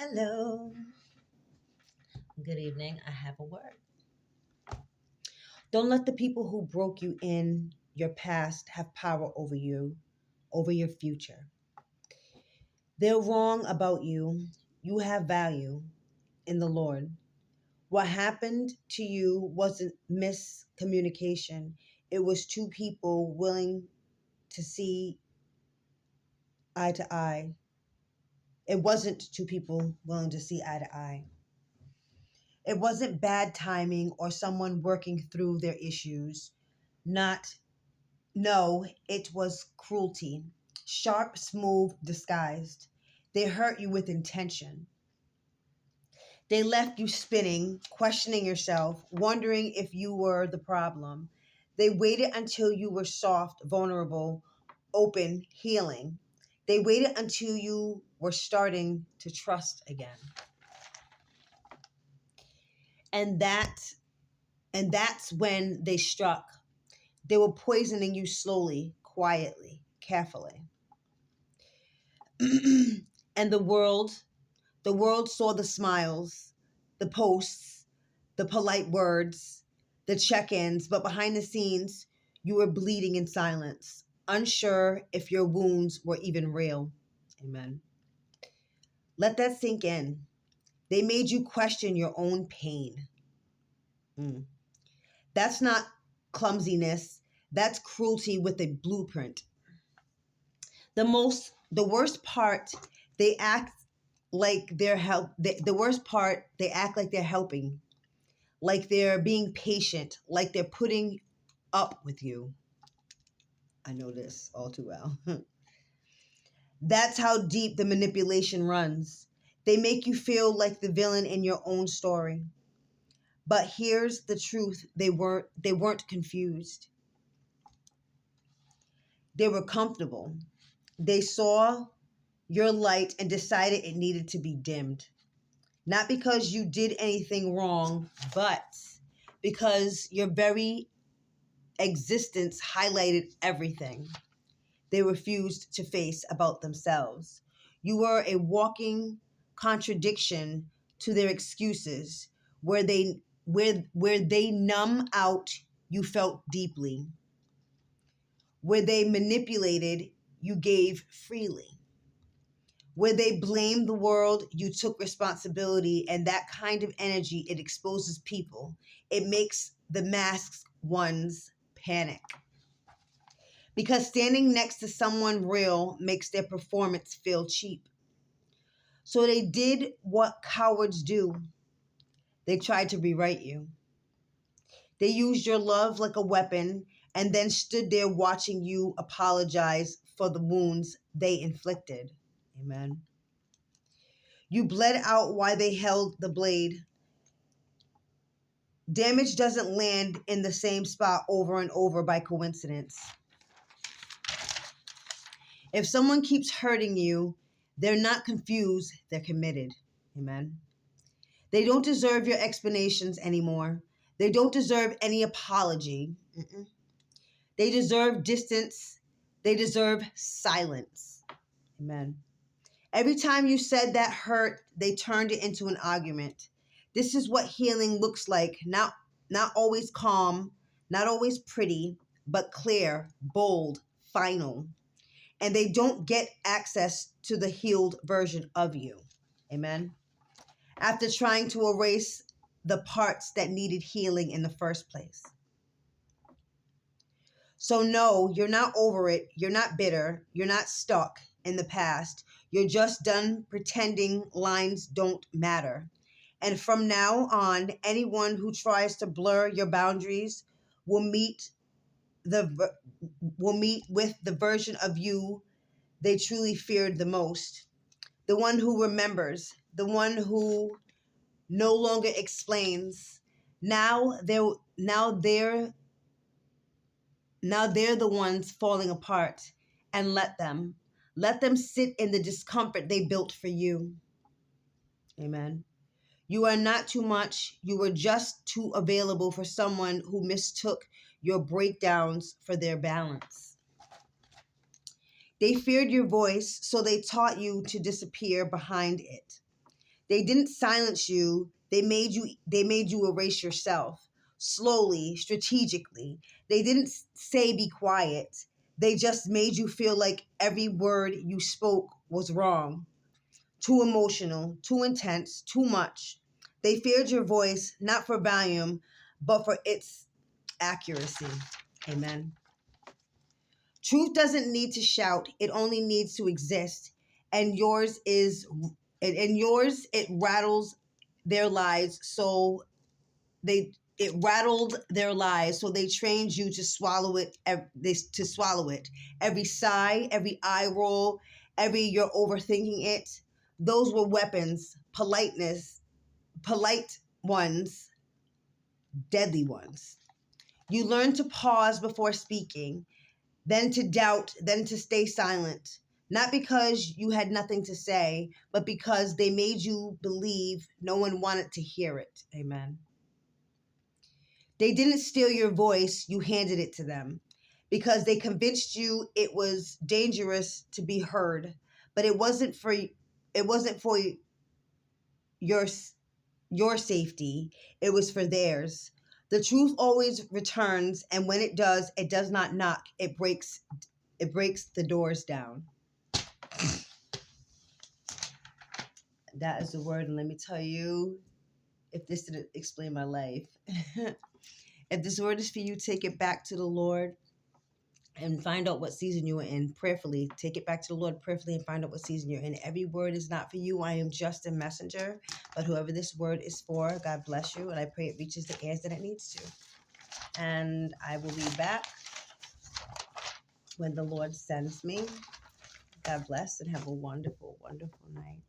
Hello. Good evening. I have a word. Don't let the people who broke you in your past have power over you, over your future. They're wrong about you. You have value in the Lord. What happened to you wasn't miscommunication, it was two people willing to see eye to eye. It wasn't two people willing to see eye to eye. It wasn't bad timing or someone working through their issues. Not, no, it was cruelty. Sharp, smooth, disguised. They hurt you with intention. They left you spinning, questioning yourself, wondering if you were the problem. They waited until you were soft, vulnerable, open, healing. They waited until you were starting to trust again. And that and that's when they struck. They were poisoning you slowly, quietly, carefully. And the world saw the smiles, the posts, the polite words, the check-ins, but behind the scenes, you were bleeding in silence, unsure if your wounds were even real. Amen. Let that sink in. They made you question your own pain. Mm. That's not clumsiness. That's cruelty with a blueprint. The worst part, they act like they're the worst part, they act like they're helping, like they're being patient, like they're putting up with you. I know this all too well. That's how deep the manipulation runs. They make you feel like the villain in your own story. But here's the truth, they weren't confused. They were comfortable. They saw your light and decided it needed to be dimmed. Not because you did anything wrong, but because your very existence highlighted everything they refused to face about themselves. You were a walking contradiction to their excuses. Where they numb out, you felt deeply. Where they manipulated, you gave freely. Where they blamed the world, you took responsibility, and that kind of energy, it exposes people. It makes the masked ones panic. Because standing next to someone real makes their performance feel cheap. So they did what cowards do. They tried to rewrite you. They used your love like a weapon and then stood there watching you apologize for the wounds they inflicted. Amen. You bled out while they held the blade. Damage doesn't land in the same spot over and over by coincidence. If someone keeps hurting you, they're not confused, they're committed. Amen. They don't deserve your explanations anymore. They don't deserve any apology. Mm-mm. They deserve distance. They deserve silence. Amen. Every time you said that hurt, they turned it into an argument. This is what healing looks like. Not always calm, not always pretty, but clear, bold, final. And they don't get access to the healed version of you. Amen. After trying to erase the parts that needed healing in the first place. So, no, you're not over it. You're not bitter. You're not stuck in the past. You're just done pretending lines don't matter. And from now on, anyone who tries to blur your boundaries will meet the will meet with the version of you they truly feared the most. The one who remembers, the one who no longer explains. Now they're now they're now they're the ones falling apart, and let them sit in the discomfort they built for you. Amen. You are not too much. You were just too available for someone who mistook your breakdowns for their balance. They feared your voice, so they taught you to disappear behind it. They didn't silence you. They made you erase yourself slowly, strategically. They didn't say be quiet. They just made you feel like every word you spoke was wrong, too emotional, too intense, too much. They feared your voice not for volume, but for its accuracy. Amen. Truth doesn't need to shout, it only needs to exist. And yours it rattles their lies so it rattled their lies, so they trained you to swallow it. To swallow it. Every sigh, every eye roll, every you're overthinking it. Those were weapons. Polite ones, deadly ones. You learn to pause before speaking, then to doubt, then to stay silent. Not because you had nothing to say, but because they made you believe no one wanted to hear it. Amen. They didn't steal your voice, you handed it to them because they convinced you it was dangerous to be heard, but it wasn't for your your safety, it was for theirs. The truth always returns, and when it does not knock, it breaks the doors down. That is the word, and let me tell you, if this didn't explain my life, if this word is for you, take it back to the Lord and find out what season you are in prayerfully. Take it back to the Lord prayerfully and find out what season you're in. Every word is not for you. I am just a messenger, but whoever this word is for, God bless you, and I pray it reaches the ears that it needs to. And I will be back when the Lord sends me. God bless and have a wonderful, wonderful night.